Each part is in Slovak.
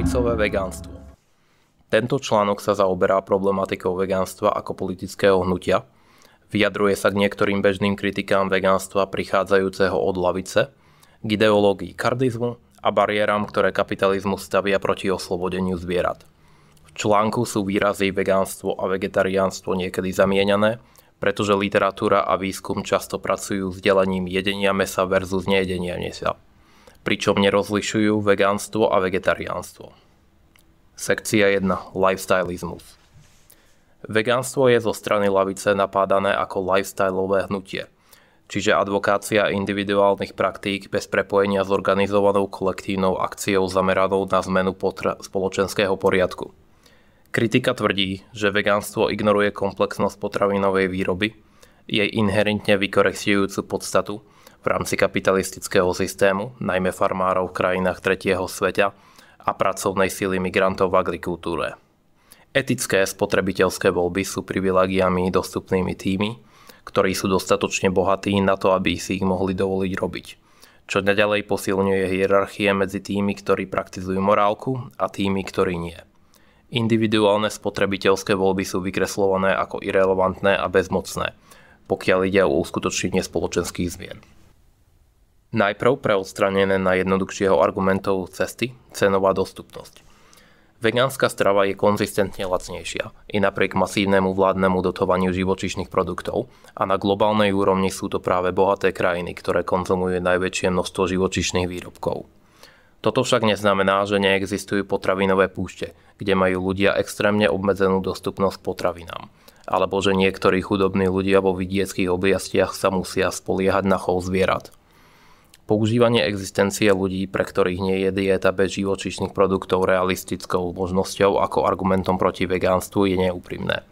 Ľavicové vegánstvo. Tento článok sa zaoberá problematikou vegánstva ako politického hnutia, vyjadruje sa k niektorým bežným kritikám vegánstva prichádzajúceho od ľavice, k ideológii kardizmu a bariéram, ktoré kapitalizmus stavia proti oslobodeniu zvierat. V článku sú výrazy vegánstvo a vegetariánstvo niekedy zamieňané, pretože literatúra a výskum často pracujú s delením jedenia mäsa versus nejedenia mäsa, pričom nerozlišujú vegánstvo a vegetariánstvo. Sekcia 1. Lifestyleizmus. Vegánstvo je zo strany ľavice napádané ako lifestyleové hnutie, čiže advokácia individuálnych praktík bez prepojenia s organizovanou kolektívnou akciou zameranou na zmenu spoločenského poriadku. Kritika tvrdí, že vegánstvo ignoruje komplexnosť potravinovej výroby, jej inherentne vykorektujúcu podstatu v rámci kapitalistického systému, najmä farmárov v krajinách tretieho sveta a pracovnej sily migrantov v agrikultúre. Etické spotrebiteľské voľby sú privilégiami dostupnými tými, ktorí sú dostatočne bohatí na to, aby si ich mohli dovoliť robiť, čo naďalej posilňuje hierarchie medzi tými, ktorí praktizujú morálku a tými, ktorí nie. Individuálne spotrebiteľské voľby sú vykreslované ako irelevantné a bezmocné, pokiaľ ide o uskutočnenie spoločenských zmien. Najprv pre odstranené najjednoduchšieho argumentov cesty cenová dostupnosť. Vegánska strava je konzistentne lacnejšia i napriek masívnemu vládnemu dotovaniu živočíšnych produktov a na globálnej úrovni sú to práve bohaté krajiny, ktoré konzumujú najväčšie množstvo živočíšnych výrobkov. Toto však neznamená, že neexistujú potravinové púšte, kde majú ľudia extrémne obmedzenú dostupnosť potravinám, alebo že niektorí chudobní ľudia vo vidieckých oblastiach sa musia spoliehať na chov zvierat. Používanie existencie ľudí, pre ktorých nie je diéta bez živočíšnych produktov realistickou možnosťou ako argumentom proti vegánstvu, je neúprimné.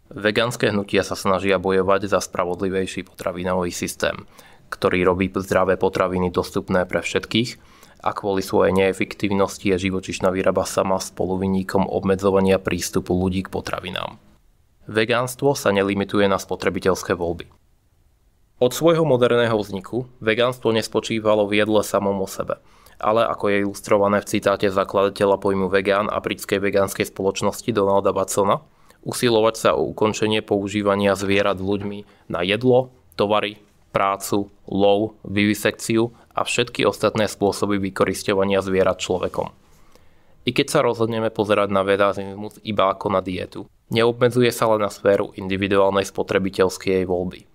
Vegánske hnutia sa snažia bojovať za spravodlivejší potravinový systém, ktorý robí zdravé potraviny dostupné pre všetkých a kvôli svojej neefektívnosti je živočíšna výroba sama spoluvinníkom obmedzovania prístupu ľudí k potravinám. Vegánstvo sa nelimituje na spotrebiteľské voľby. Od svojho moderného vzniku vegánstvo nespočívalo v jedle samom o sebe, ale ako je ilustrované v citáte zakladateľa pojmu vegán a britskej vegánskej spoločnosti Donalda Watsona, usilovať sa o ukončenie používania zvierat ľuďmi na jedlo, tovary, prácu, lov, vivisekciu a všetky ostatné spôsoby vykorisťovania zvierat človekom. I keď sa rozhodneme pozerať na veganizmus iba ako na dietu, neobmedzuje sa len na sféru individuálnej spotrebiteľskej voľby.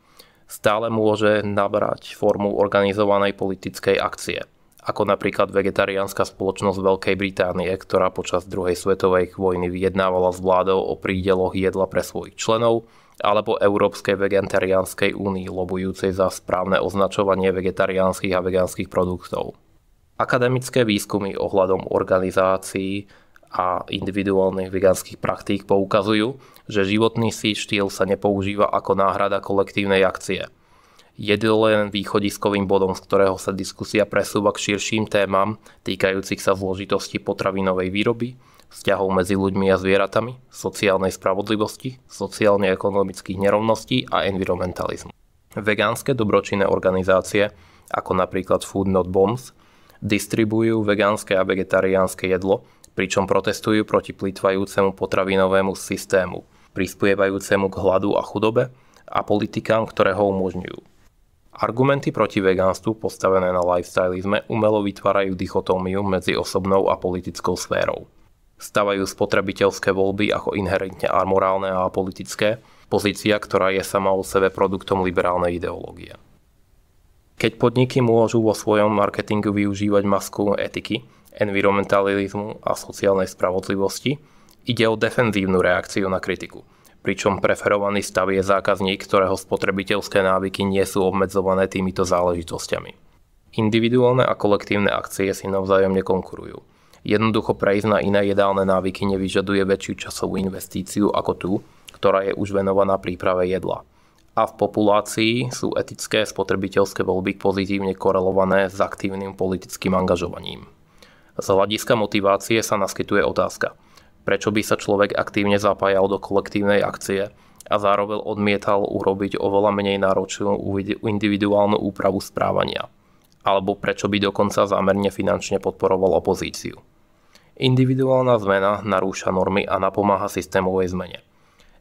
Stále môže nabrať formu organizovanej politickej akcie, ako napríklad vegetariánska spoločnosť Veľkej Británie, ktorá počas druhej svetovej vojny vyjednávala s vládou o prídeloch jedla pre svojich členov, alebo Európskej vegetariánskej únii lobujúcej za správne označovanie vegetariánskych a vegánskych produktov. Akademické výskumy ohľadom organizácií a individuálnych vegánskych praktík poukazujú, že životný štýl sa nepoužíva ako náhrada kolektívnej akcie. Je len východiskovým bodom, z ktorého sa diskusia presúva k širším témam týkajúcich sa zložitosti potravinovej výroby, vzťahov medzi ľuďmi a zvieratami, sociálnej spravodlivosti, sociálne-ekonomických nerovností a environmentalizmu. Vegánske dobročinné organizácie, ako napríklad Food Not Bombs, distribujú vegánske a vegetariánske jedlo, pričom protestujú proti plytvajúcemu potravinovému systému, prispievajúcemu k hladu a chudobe a politikám, ktoré ho umožňujú. Argumenty proti vegánstvu postavené na lifestyleizme umelo vytvárajú dichotómiu medzi osobnou a politickou sférou. Stavajú spotrebiteľské voľby ako inherentne amorálne a apolitické, pozícia, ktorá je sama o sebe produktom liberálnej ideológie. Keď podniky môžu vo svojom marketingu využívať masku etiky, environmentalizmu a sociálnej spravodlivosti, ide o defenzívnu reakciu na kritiku, pričom preferovaný stav je zákazník, ktorého spotrebiteľské návyky nie sú obmedzované týmito záležitosťami. Individuálne a kolektívne akcie si navzájom nekonkurujú. Jednoducho prejsť na iné jedálne návyky nevyžaduje väčšiu časovú investíciu ako tú, ktorá je už venovaná príprave jedla. A v populácii sú etické spotrebiteľské voľby pozitívne korelované s aktívnym politickým angažovaním. Z hľadiska motivácie sa naskytuje otázka, prečo by sa človek aktívne zapájal do kolektívnej akcie a zároveň odmietal urobiť oveľa menej náročnú individuálnu úpravu správania, alebo prečo by dokonca zámerne finančne podporoval opozíciu. Individuálna zmena narúša normy a napomáha systémovej zmene.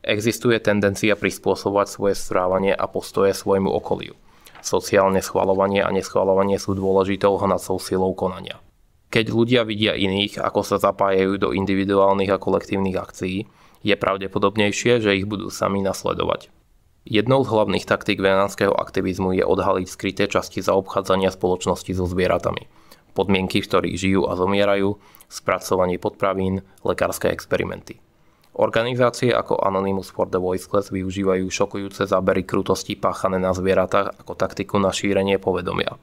Existuje tendencia prispôsobovať svoje správanie a postoje svojmu okoliu. Sociálne schvaľovanie a neschvaľovanie sú dôležitou hnacou silou konania. Keď ľudia vidia iných, ako sa zapájajú do individuálnych a kolektívnych akcií, je pravdepodobnejšie, že ich budú sami nasledovať. Jednou z hlavných taktík vegánskeho aktivizmu je odhaliť skryté časti zaobchádzania spoločnosti so zvieratami. Podmienky, v ktorých žijú a zomierajú, spracovanie potravín, lekárske experimenty. Organizácie ako Anonymous for the Voiceless využívajú šokujúce zábery krutosti páchané na zvieratách ako taktiku na šírenie povedomia.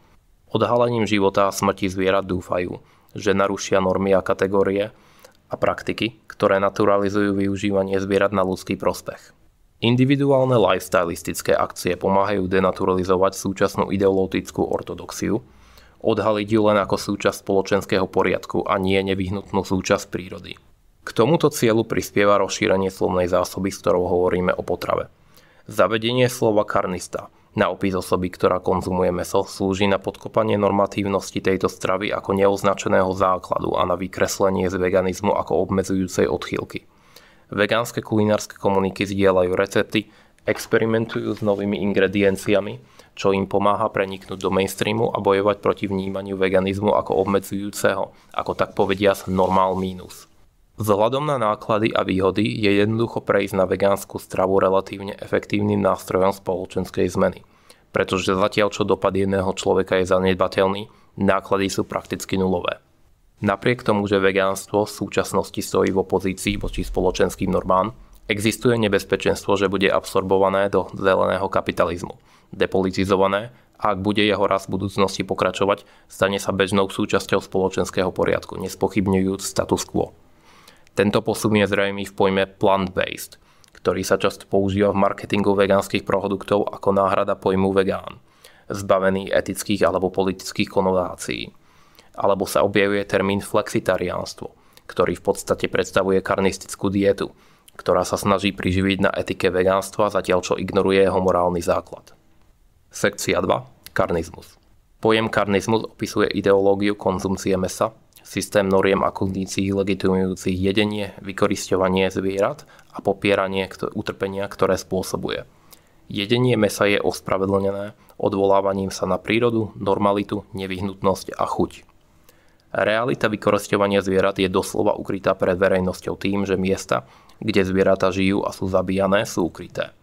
Odhalením života a smrti zvierat dúfajú, že narušia normy a kategórie a praktiky, ktoré naturalizujú využívanie zvierat na ľudský prospech. Individuálne lifestylistické akcie pomáhajú denaturalizovať súčasnú ideologickú ortodoxiu, odhaliť ju len ako súčasť spoločenského poriadku a nie nevyhnutnú súčasť prírody. K tomuto cieľu prispieva rozšírenie slovnej zásoby, s ktorou hovoríme o potrave. Zavedenie slova karnista na opis osoby, ktorá konzumuje mäso, slúži na podkopanie normatívnosti tejto stravy ako neoznačeného základu a na vykreslenie z veganizmu ako obmedzujúcej odchýlky. Vegánske kulinárske komuniky zdieľajú recepty, experimentujú s novými ingredienciami, čo im pomáha preniknúť do mainstreamu a bojovať proti vnímaniu veganizmu ako obmedzujúceho, ako tak povediac normál mínus. Vzhľadom na náklady a výhody je jednoducho prejsť na vegánsku stravu relatívne efektívnym nástrojom spoločenskej zmeny. Pretože zatiaľ čo dopad jedného človeka je zanedbateľný, náklady sú prakticky nulové. Napriek tomu, že vegánstvo v súčasnosti stojí v opozícii voči spoločenským normám, existuje nebezpečenstvo, že bude absorbované do zeleného kapitalizmu, depolitizované a ak bude jeho rast v budúcnosti pokračovať, stane sa bežnou súčasťou spoločenského poriadku, nespochybňujúc status quo. Tento posun je zrejmý v pojme plant-based, ktorý sa často používa v marketingu vegánskych produktov ako náhrada pojmu vegán, zbavený etických alebo politických konotácií. Alebo sa objavuje termín flexitariánstvo, ktorý v podstate predstavuje karnistickú dietu, ktorá sa snaží priživiť na etike vegánstva, zatiaľ čo ignoruje jeho morálny základ. Sekcia 2. Karnizmus. Pojem karnizmus opisuje ideológiu konzumcie mäsa, systém noriem a kondícií legitimujúcich jedenie, vykorisťovanie zvierat a popieranie utrpenia, ktoré spôsobuje. Jedenie mäsa je ospravedlnené odvolávaním sa na prírodu, normalitu, nevyhnutnosť a chuť. Realita vykorisťovania zvierat je doslova ukrytá pred verejnosťou tým, že miesta, kde zvieratá žijú a sú zabíjané, sú ukryté.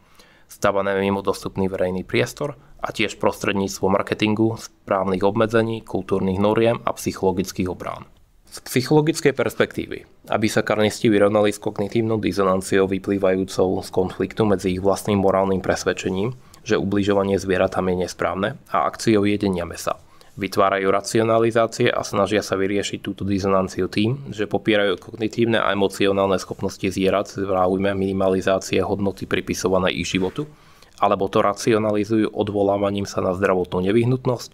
Stavané mimo dostupný verejný priestor a tiež prostredníctvom marketingu, správnych obmedzení, kultúrnych noriem a psychologických obrán. Z psychologickej perspektívy, aby sa karnisti vyrovnali s kognitívnou dizonanciou vyplývajúcou z konfliktu medzi ich vlastným morálnym presvedčením, že ubližovanie zvieratám je nesprávne, a akciou jedenia mäsa. Vytvárajú racionalizácie a snažia sa vyriešiť túto dizonanciu tým, že popierajú kognitívne a emocionálne schopnosti zvierat v záujme minimalizácie hodnoty pripisovanej ich životu, alebo to racionalizujú odvolávaním sa na zdravotnú nevyhnutnosť,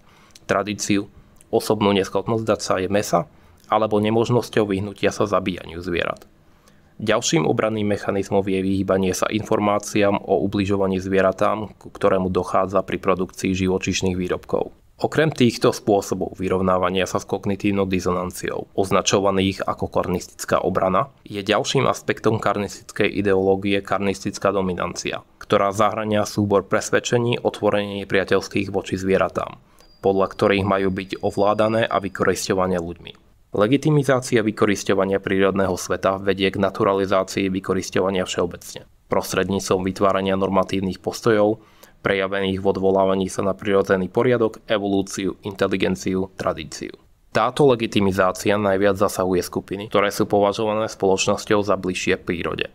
tradíciu, osobnú neschopnosť dať sa jesť mäsa, alebo nemožnosťou vyhnutia sa zabíjaniu zvierat. Ďalším obranným mechanizmom je vyhýbanie sa informáciám o ubližovaní zvieratám, ku ktorému dochádza pri produkcii živočíšnych výrobkov. Okrem týchto spôsobov vyrovnávania sa s kognitívnou dizonanciou, označovaných ako karnistická obrana, je ďalším aspektom karnistickej ideológie karnistická dominancia, ktorá zahŕňa súbor presvedčení otvorene nepriateľských voči zvieratám, podľa ktorých majú byť ovládané a vykorisťované ľuďmi. Legitimizácia vykorisťovania prírodného sveta vedie k naturalizácii vykorisťovania všeobecne, prostredníctvom vytvárania normatívnych postojov, prejavených v odvolávaní sa na prirodzený poriadok, evolúciu, inteligenciu, tradíciu. Táto legitimizácia najviac zasahuje skupiny, ktoré sú považované spoločnosťou za bližšie prírode,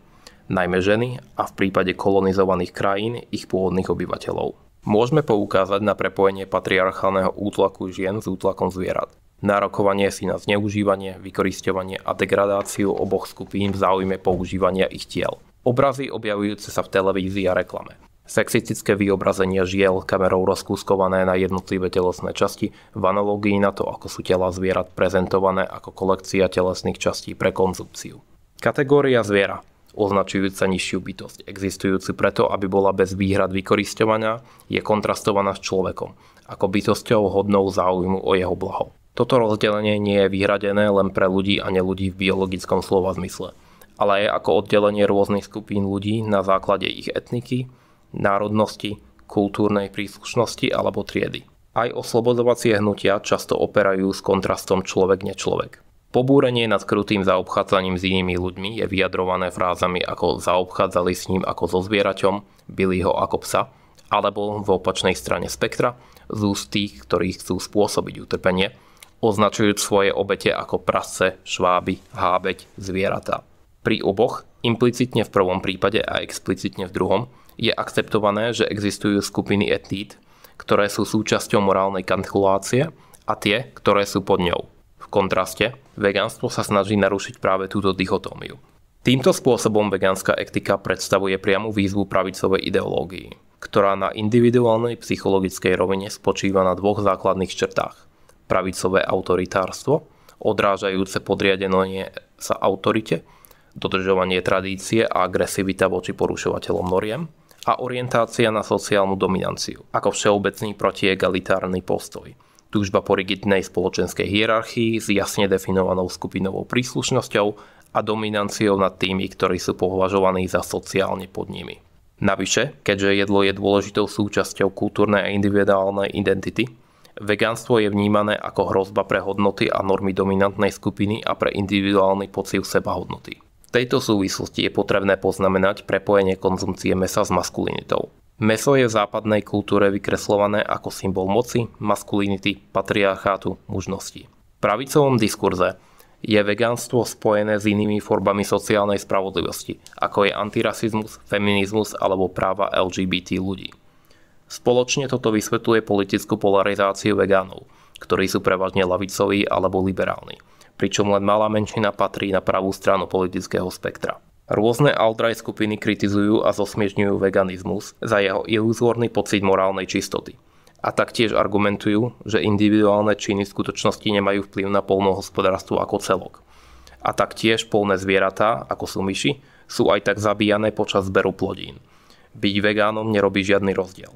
najmä ženy a v prípade kolonizovaných krajín ich pôvodných obyvateľov. Môžeme poukázať na prepojenie patriarchálneho útlaku žien s útlakom zvierat. Nárokovanie si na zneužívanie, vykorisťovanie a degradáciu oboch skupín v záujme používania ich tiel. Obrazy objavujúce sa v televízii a reklame. Sexistické vyobrazenia žiel kamerou rozkúskované na jednotlivé telesné časti v analógii na to, ako sú tela zvierat prezentované ako kolekcia telesných častí pre konzumciu. Kategória zviera, označujúca nižšiu bytosť, existujúcu preto, aby bola bez výhrad vykorisťovaná, je kontrastovaná s človekom, ako bytosťou hodnou záujmu o jeho blaho. Toto rozdelenie nie je vyhradené len pre ľudí a neľudí v biologickom slova zmysle, ale je ako oddelenie rôznych skupín ľudí na základe ich etniky, národnosti, kultúrnej príslušnosti alebo triedy. Aj oslobodzovacie hnutia často operajú s kontrastom človek-nečlovek. Pobúrenie nad krutým zaobchádzaním s inými ľuďmi je vyjadrované frázami ako zaobchádzali s ním ako so zvieraťom, bili ho ako psa, alebo v opačnej strane spektra z úst tých, ktorí chcú spôsobiť utrpenie, označujúc svoje obete ako prasce, šváby, hábeť, zvieratá. Pri oboch, implicitne v prvom prípade a explicitne v druhom, je akceptované, že existujú skupiny etnít, ktoré sú súčasťou morálnej kalkulácie a tie, ktoré sú pod ňou. V kontraste, vegánstvo sa snaží narušiť práve túto dichotómiu. Týmto spôsobom vegánska etika predstavuje priamu výzvu pravicovej ideológii, ktorá na individuálnej psychologickej rovine spočíva na dvoch základných črtách. Pravicové autoritárstvo, odrážajúce podriadenie sa autorite, dodržovanie tradície a agresivita voči porušovateľom noriem, a orientácia na sociálnu dominanciu, ako všeobecný protiegalitárny postoj. Túžba po rigidnej spoločenskej hierarchii s jasne definovanou skupinovou príslušnosťou a dominanciou nad tými, ktorí sú považovaní za sociálne pod nimi. Navyše, keďže jedlo je dôležitou súčasťou kultúrnej a individuálnej identity, vegánstvo je vnímané ako hrozba pre hodnoty a normy dominantnej skupiny a pre individuálny pocit sebahodnoty. V tejto súvislosti je potrebné poznamenať prepojenie konzumcie mäsa s maskulinitou. Mäso je v západnej kultúre vykreslované ako symbol moci, maskulinity, patriarchátu, mužnosti. V pravicovom diskurze je vegánstvo spojené s inými formami sociálnej spravodlivosti, ako je antirasizmus, feminizmus alebo práva LGBT ľudí. Spoločne toto vysvetľuje politickú polarizáciu vegánov, ktorí sú prevažne ľavicoví alebo liberálni, pričom len malá menšina patrí na pravú stranu politického spektra. Rôzne alt-right skupiny kritizujú a zosmiešňujú veganizmus za jeho iluzórny pocit morálnej čistoty. A taktiež argumentujú, že individuálne činy v skutočnosti nemajú vplyv na poľnohospodárstvo ako celok. A taktiež poľné zvieratá, ako sú myši, sú aj tak zabíjané počas zberu plodín. Byť vegánom nerobí žiadny rozdiel.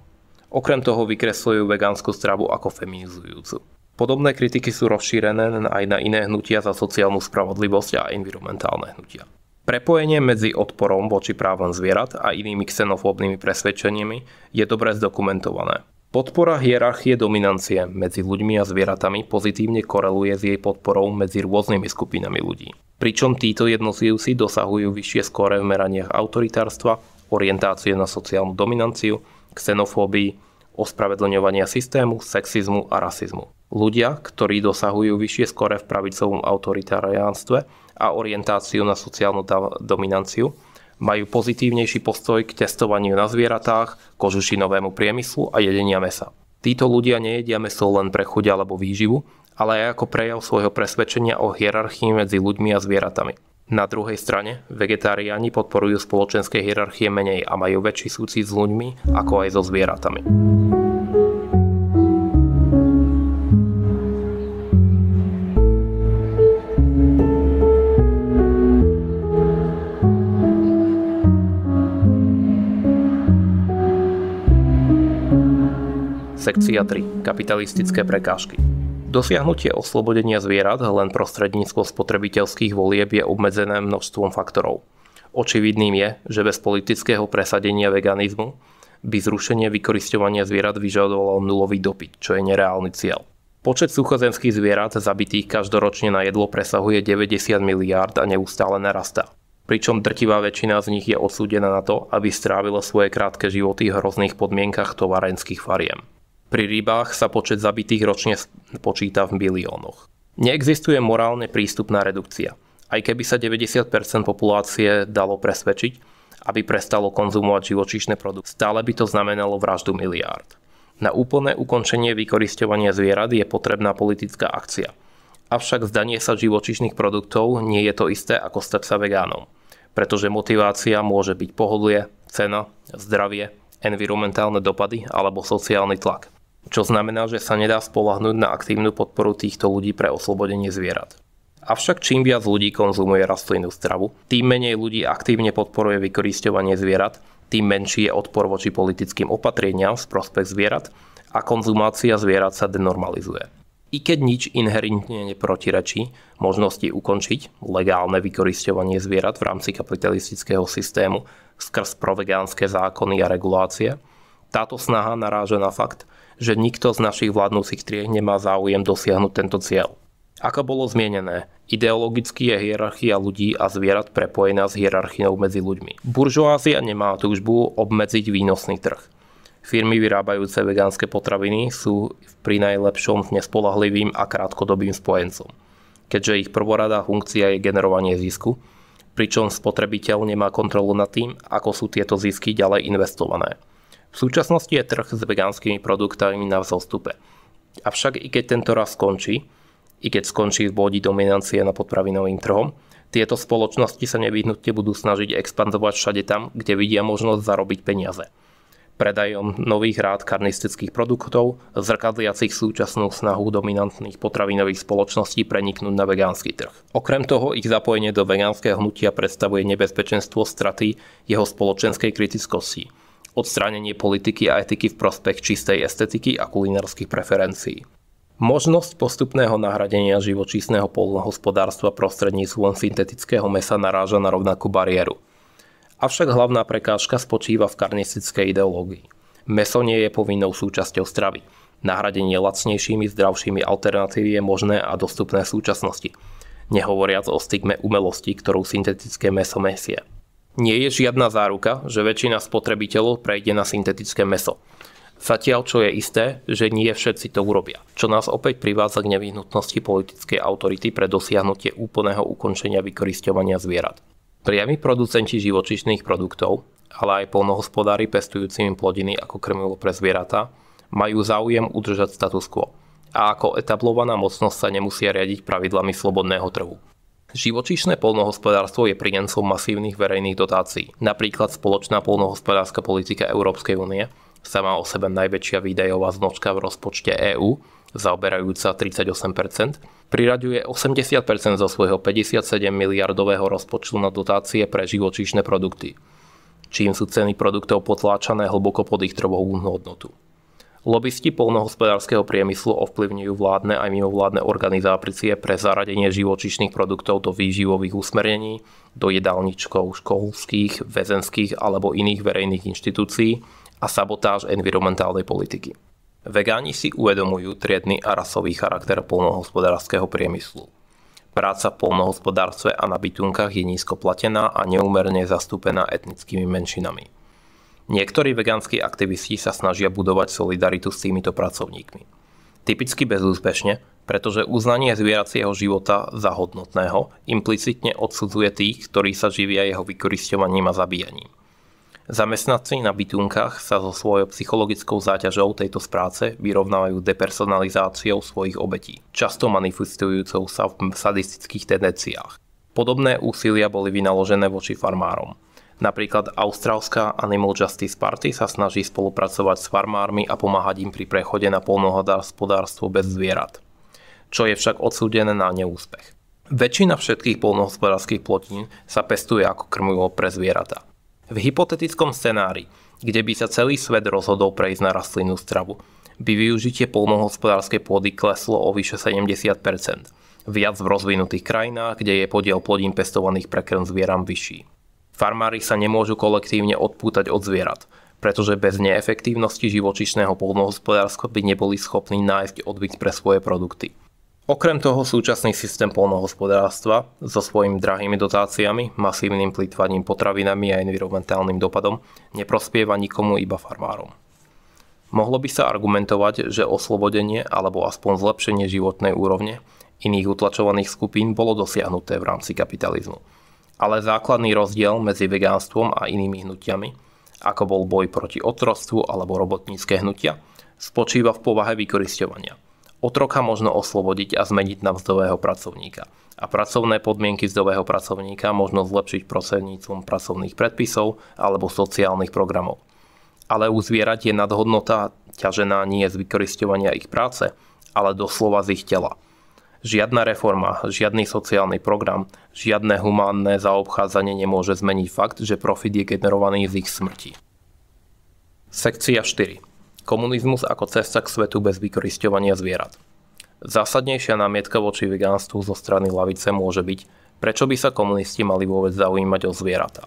Okrem toho vykresľujú vegánsku stravu ako feminizujúcu. Podobné kritiky sú rozšírené aj na iné hnutia za sociálnu spravodlivosť a environmentálne hnutia. Prepojenie medzi odporom voči právam zvierat a inými xenofóbnymi presvedčeniami je dobre zdokumentované. Podpora hierarchie dominancie medzi ľuďmi a zvieratami pozitívne koreluje s jej podporou medzi rôznymi skupinami ľudí. Pričom títo jednotlivci dosahujú vyššie skóre v meraniach autoritárstva, orientácie na sociálnu dominanciu, xenofóbii, ospravedlňovania systému, sexizmu a rasizmu. Ľudia, ktorí dosahujú vyššie skóre v pravicovom autoritariánstve a orientáciu na sociálnu dominanciu, majú pozitívnejší postoj k testovaniu na zvieratách, kožušinovému priemyslu a jedenia mäsa. Títo ľudia nejedia mäso len pre chuť alebo výživu, ale aj ako prejav svojho presvedčenia o hierarchii medzi ľuďmi a zvieratami. Na druhej strane, vegetariáni podporujú spoločenské hierarchie menej a majú väčší súcit s ľuďmi ako aj so zvieratami. Sekcia 3. Kapitalistické prekážky. Dosiahnutie oslobodenia zvierat len prostredníctvom spotrebiteľských volieb je obmedzené množstvom faktorov. Očividným je, že bez politického presadenia veganizmu by zrušenie vykorisťovania zvierat vyžadovalo nulový dopyt, čo je nereálny cieľ. Počet suchozemských zvierat zabitých každoročne na jedlo presahuje 90 miliárd a neustále narastá. Pričom drtivá väčšina z nich je odsúdená na to, aby strávila svoje krátke životy v hrozných podmienkach továrenských fariem. Pri rybách sa počet zabitých ročne počíta v miliónoch. Neexistuje morálne prístupná redukcia. Aj keby sa 90% populácie dalo presvedčiť, aby prestalo konzumovať živočíšne produkty, stále by to znamenalo vraždu miliárd. Na úplné ukončenie vykorisťovania zvierat je potrebná politická akcia. Avšak zdanie sa živočíšnych produktov nie je to isté ako stať sa vegánom, pretože motivácia môže byť pohodlie, cena, zdravie, environmentálne dopady alebo sociálny tlak. Čo znamená, že sa nedá spoľahnúť na aktívnu podporu týchto ľudí pre oslobodenie zvierat. Avšak čím viac ľudí konzumuje rastlinnú stravu, tým menej ľudí aktívne podporuje vykorisťovanie zvierat, tým menší je odpor voči politickým opatreniam v prospech zvierat a konzumácia zvierat sa denormalizuje. I keď nič inherentne neprotirečí možnosti ukončiť legálne vykorisťovanie zvierat v rámci kapitalistického systému skrz provegánske zákony a regulácie, táto snaha naráža na fakt, že nikto z našich vládnúcich tried nemá záujem dosiahnuť tento cieľ. Ako bolo zmienené, ideologicky je hierarchia ľudí a zvierat prepojená s hierarchiou medzi ľuďmi. Buržoázia nemá túžbu obmedziť výnosný trh. Firmy vyrábajúce vegánske potraviny sú pri najlepšom nespoľahlivým a krátkodobým spojencom, keďže ich prvoradá funkcia je generovanie zisku, pričom spotrebiteľ nemá kontrolu nad tým, ako sú tieto zisky ďalej investované. V súčasnosti je trh s vegánskymi produktami na vzostupe. Avšak i keď tento raz skončí, i keď skončí v bodi dominancie nad potravinovým trhom, tieto spoločnosti sa nevyhnutne budú snažiť expandovať všade tam, kde vidia možnosť zarobiť peniaze. Predajom nových rád karnistických produktov, zrkadliacich súčasnú snahu dominantných potravinových spoločností preniknúť na vegánsky trh. Okrem toho, ich zapojenie do vegánskeho hnutia predstavuje nebezpečenstvo straty jeho spoločenskej kritickosti, odstránenie politiky a etiky v prospech čistej estetiky a kulinárskych preferencií. Možnosť postupného nahradenia živočíšneho poľnohospodárstva prostredníctvom syntetického mäsa naráža na rovnakú bariéru. Avšak hlavná prekážka spočíva v karnistickej ideológii. Mäso nie je povinnou súčasťou stravy. Nahradenie lacnejšími, zdravšími alternatívy je možné a dostupné v súčasnosti. Nehovoriac o stigme umelosti, ktorú syntetické mäso nesie. Nie je žiadna záruka, že väčšina spotrebiteľov prejde na syntetické mäso. Zatiaľ čo je isté, že nie všetci to urobia, čo nás opäť privádza k nevyhnutnosti politickej autority pre dosiahnutie úplného ukončenia vykorisťovania zvierat. Priami producenti živočíšnych produktov, ale aj poľnohospodári pestujúcimi plodiny ako krmivo pre zvieratá, majú záujem udržať status quo a ako etablovaná mocnosť sa nemusia riadiť pravidlami slobodného trhu. Živočíšne poľnohospodárstvo je príjemcom masívnych verejných dotácií. Napríklad spoločná poľnohospodárska politika Európskej únie, sama o sebe najväčšia výdajová zložka v rozpočte EÚ, zaoberajúca 38%, priraďuje 80% zo svojho 57 miliardového rozpočtu na dotácie pre živočíšne produkty, čím sú ceny produktov potláčané hlboko pod ich trhovú hodnotu. Lobisti poľnohospodárskeho priemyslu ovplyvňujú vládne aj mimovládne organizácie pre zaradenie živočíšnych produktov do výživových usmernení, do jedálničkov školských, väzenských alebo iných verejných inštitúcií a sabotáž environmentálnej politiky. Vegáni si uvedomujú triedny a rasový charakter poľnohospodárskeho priemyslu. Práca v poľnohospodárstve a na bytunkách je nízko platená a neúmerne zastúpená etnickými menšinami. Niektorí vegánsky aktivisti sa snažia budovať solidaritu s týmito pracovníkmi. Typicky bezúspešne, pretože uznanie zvieracieho života za hodnotného implicitne odsudzuje tých, ktorí sa živia jeho vykorisťovaním a zabíjaním. Zamestnanci na bytunkách sa so svojou psychologickou záťažou tejto práce vyrovnávajú depersonalizáciou svojich obetí, často manifestujúcou sa v sadistických tendenciách. Podobné úsilia boli vynaložené voči farmárom. Napríklad austrálska Animal Justice Party sa snaží spolupracovať s farmármi a pomáhať im pri prechode na poľnohospodárstvo bez zvierat, čo je však odsúdené na neúspech. Väčšina všetkých poľnohospodárskych plodín sa pestuje ako krmivo pre zvieratá. V hypotetickom scenári, kde by sa celý svet rozhodol prejsť na rastlinnú stravu, by využitie poľnohospodárskej pôdy kleslo o vyše 70%, viac v rozvinutých krajinách, kde je podiel plodín pestovaných pre krm zvieram vyšší. Farmári sa nemôžu kolektívne odpútať od zvierat, pretože bez neefektívnosti živočíšneho poľnohospodárstva by neboli schopní nájsť odbyt pre svoje produkty. Okrem toho súčasný systém poľnohospodárstva so svojimi drahými dotáciami, masívnym plytvaním potravinami a environmentálnym dopadom neprospieva nikomu, iba farmárom. Mohlo by sa argumentovať, že oslobodenie alebo aspoň zlepšenie životnej úrovne iných utlačovaných skupín bolo dosiahnuté v rámci kapitalizmu. Ale základný rozdiel medzi vegánstvom a inými hnutiami, ako bol boj proti otroctvu alebo robotnícke hnutia, spočíva v povahe vykorisťovania. Otroka možno oslobodiť a zmeniť na mzdového pracovníka. A pracovné podmienky mzdového pracovníka možno zlepšiť prostredníctvom pracovných predpisov alebo sociálnych programov. Ale u zvierat je nadhodnota ťažená nie z vykorisťovania ich práce, ale doslova z ich tela. Žiadna reforma, žiadny sociálny program, žiadne humánne zaobchádzanie nemôže zmeniť fakt, že profit je generovaný z ich smrti. Sekcia 4. Komunizmus ako cesta k svetu bez vykorisťovania zvierat. Zásadnejšia námietka voči vegánstvu zo strany ľavice môže byť, prečo by sa komunisti mali vôbec zaujímať o zvieratá.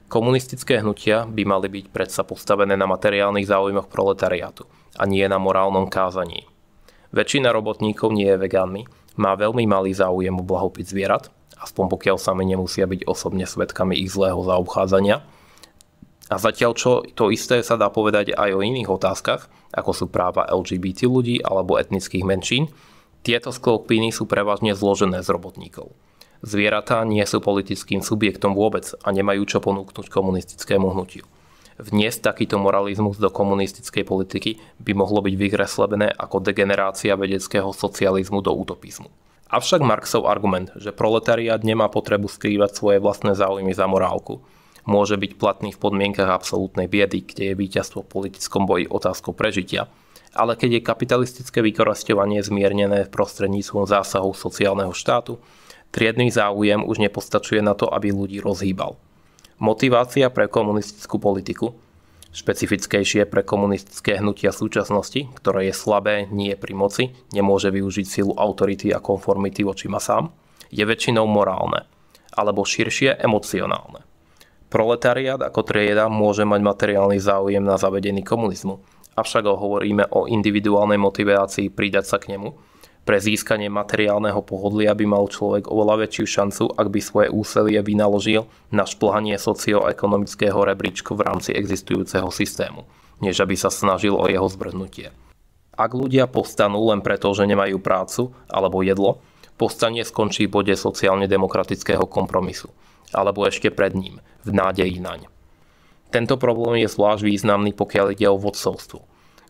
Komunistické hnutia by mali byť predsa postavené na materiálnych záujmoch proletariátu a nie na morálnom kázaní. Väčšina robotníkov nie je vegánmi, má veľmi malý záujem o blahobyt zvierat, aspoň pokiaľ sami nemusia byť osobne svedkami ich zlého zaobchádzania. A zatiaľ čo to isté sa dá povedať aj o iných otázkach, ako sú práva LGBT ľudí alebo etnických menšín, tieto skupiny sú prevažne zložené z robotníkov. Zvieratá nie sú politickým subjektom vôbec a nemajú čo ponúknuť komunistickému hnutiu. Vniesť takýto moralizmus do komunistickej politiky by mohlo byť vykreslené ako degenerácia vedeckého socializmu do utopizmu. Avšak Marxov argument, že proletariát nemá potrebu skrývať svoje vlastné záujmy za morálku, môže byť platný v podmienkach absolútnej biedy, kde je víťazstvo v politickom boji otázkou prežitia, ale keď je kapitalistické vykorisťovanie zmiernené prostredníctvom zásahov sociálneho štátu, triedny záujem už nepostačuje na to, aby ľudí rozhýbal. Motivácia pre komunistickú politiku, špecifickejšie pre komunistické hnutia súčasnosti, ktoré je slabé, nie pri moci, nemôže využiť silu autority a konformity voči masám, je väčšinou morálne, alebo širšie emocionálne. Proletariát ako trieda môže mať materiálny záujem na zavedení komunizmu, avšak hovoríme o individuálnej motivácii pridať sa k nemu. Pre získanie materiálneho pohodlia by mal človek oveľa väčšiu šancu, ak by svoje úsilie vynaložil na šplhanie socioekonomického rebríčku v rámci existujúceho systému, než aby sa snažil o jeho zbrhnutie. Ak ľudia povstanú len preto, že nemajú prácu alebo jedlo, povstanie skončí v bode sociálne demokratického kompromisu, alebo ešte pred ním, v nádeji naň. Tento problém je zvlášť významný, pokiaľ ide o vodcovstvo,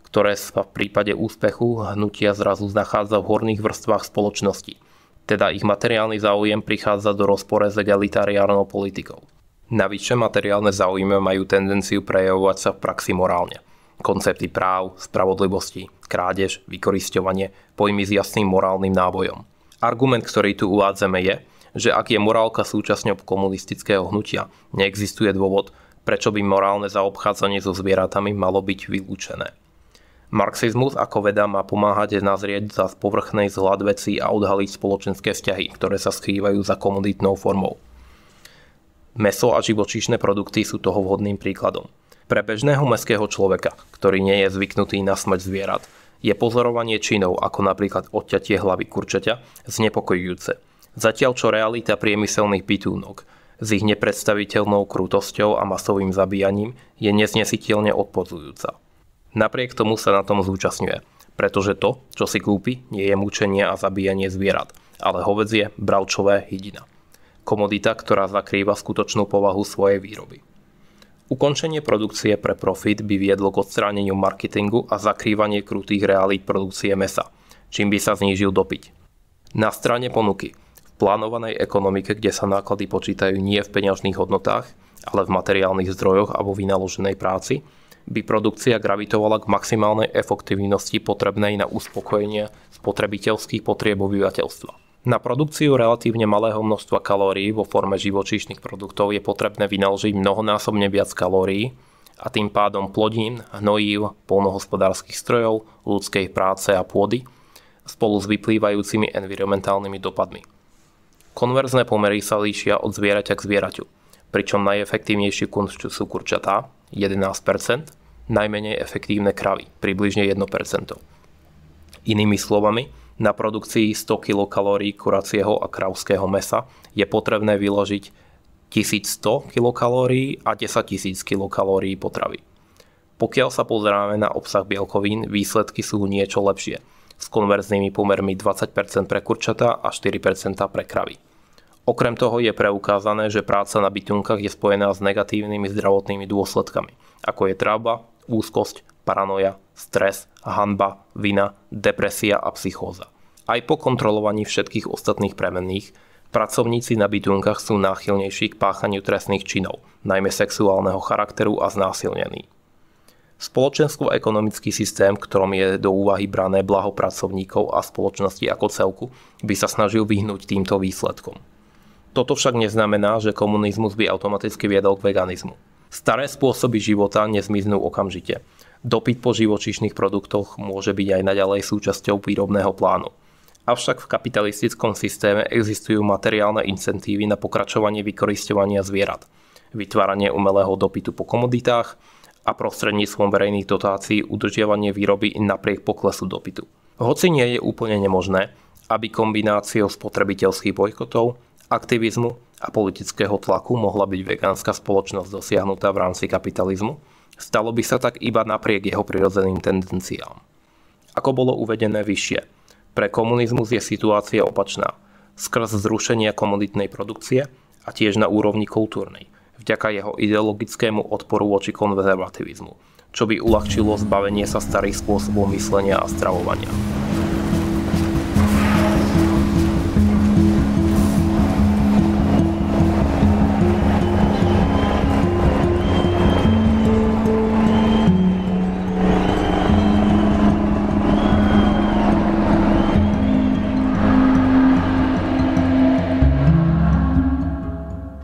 ktoré sa v prípade úspechu hnutia zrazu nachádza v horných vrstvách spoločnosti, teda ich materiálny záujem prichádza do rozpore s egalitariárnou politikou. Navyše materiálne záujmy majú tendenciu prejavovať sa v praxi morálne. Koncepty práv, spravodlivosti, krádež, vykorisťovanie, pojmy s jasným morálnym nábojom. Argument, ktorý tu uvádzame je, že ak je morálka súčasťou komunistického hnutia, neexistuje dôvod, prečo by morálne zaobchádzanie so zvieratami malo byť vylúčené. Marxizmus ako veda má pomáhať nazrieť za povrchnej vzhľad vecí a odhaliť spoločenské vzťahy, ktoré sa skrývajú za komoditnou formou. Mäso a živočíšne produkty sú toho vhodným príkladom. Pre bežného mestského človeka, ktorý nie je zvyknutý na smrť zvierat, je pozorovanie činov ako napríklad odťatie hlavy kurčaťa znepokojujúce. Zatiaľ čo realita priemyselných pitúnok s ich nepredstaviteľnou krutosťou a masovým zabíjaním je neznesiteľne odpozujúca. Napriek tomu sa na tom zúčastňuje, pretože to, čo si kúpi, nie je mučenie a zabíjanie zvierat, ale hovädzie, bravčové, hydina. Komodita, ktorá zakrýva skutočnú povahu svojej výroby. Ukončenie produkcie pre profit by viedlo k odstráneniu marketingu a zakrývanie krutých realít produkcie mäsa, čím by sa znížil dopyt. Na strane ponuky. V plánovanej ekonomike, kde sa náklady počítajú nie v peňažných hodnotách, ale v materiálnych zdrojoch alebo vynaloženej práci, by produkcia gravitovala k maximálnej efektívnosti potrebnej na uspokojenie spotrebiteľských potrieb obyvateľstva. Na produkciu relatívne malého množstva kalórií vo forme živočíšnych produktov je potrebné vynaložiť mnohonásobne viac kalórií a tým pádom plodín, hnojív, poľnohospodárskych strojov, ľudskej práce a pôdy spolu s vyplývajúcimi environmentálnymi dopadmi. Konverzné pomery sa líšia od zvieraťa k zvieraťu, pričom najefektívnejší sú kurčatá, 11%, najmenej efektívne kravy, približne 1%. Inými slovami, na produkcii 100 kilokalórií kuracieho a kravského mäsa je potrebné vyložiť 1100 kilokalórií a 10 000 kilokalórií potravy. Pokiaľ sa pozeráme na obsah bielkovín, výsledky sú niečo lepšie, s konverznými pomermi 20% pre kurčatá a 4% pre kravy. Okrem toho je preukázané, že práca na bytunkách je spojená s negatívnymi zdravotnými dôsledkami, ako je tráva, úzkosť, paranoja, stres, hanba, vina, depresia a psychóza. Aj po kontrolovaní všetkých ostatných premenných, pracovníci na bytunkách sú náchylnejší k páchaniu trestných činov, najmä sexuálneho charakteru a znásilnení. Spoločensko-ekonomický systém, v ktorom je do úvahy brané blaho pracovníkov a spoločnosti ako celku, by sa snažil vyhnúť týmto výsledkom. Toto však neznamená, že komunizmus by automaticky viedol k veganizmu. Staré spôsoby života nezmiznú okamžite. Dopyt po živočíšnych produktoch môže byť aj naďalej súčasťou výrobného plánu. Avšak v kapitalistickom systéme existujú materiálne incentívy na pokračovanie vykorisťovania zvierat, vytváranie umelého dopytu po komoditách a prostredníctvom verejných dotácií udržiavanie výroby napriek poklesu dopytu. Hoci nie je úplne nemožné, aby kombináciou spotrebiteľských bojkotov, aktivizmu a politického tlaku mohla byť vegánska spoločnosť dosiahnutá v rámci kapitalizmu, stalo by sa tak iba napriek jeho prirodzeným tendenciám. Ako bolo uvedené vyššie, pre komunizmus je situácia opačná, skrz zrušenia komoditnej produkcie a tiež na úrovni kultúrnej, vďaka jeho ideologickému odporu voči konzervativizmu, čo by uľahčilo zbavenie sa starých spôsobov myslenia a stravovania.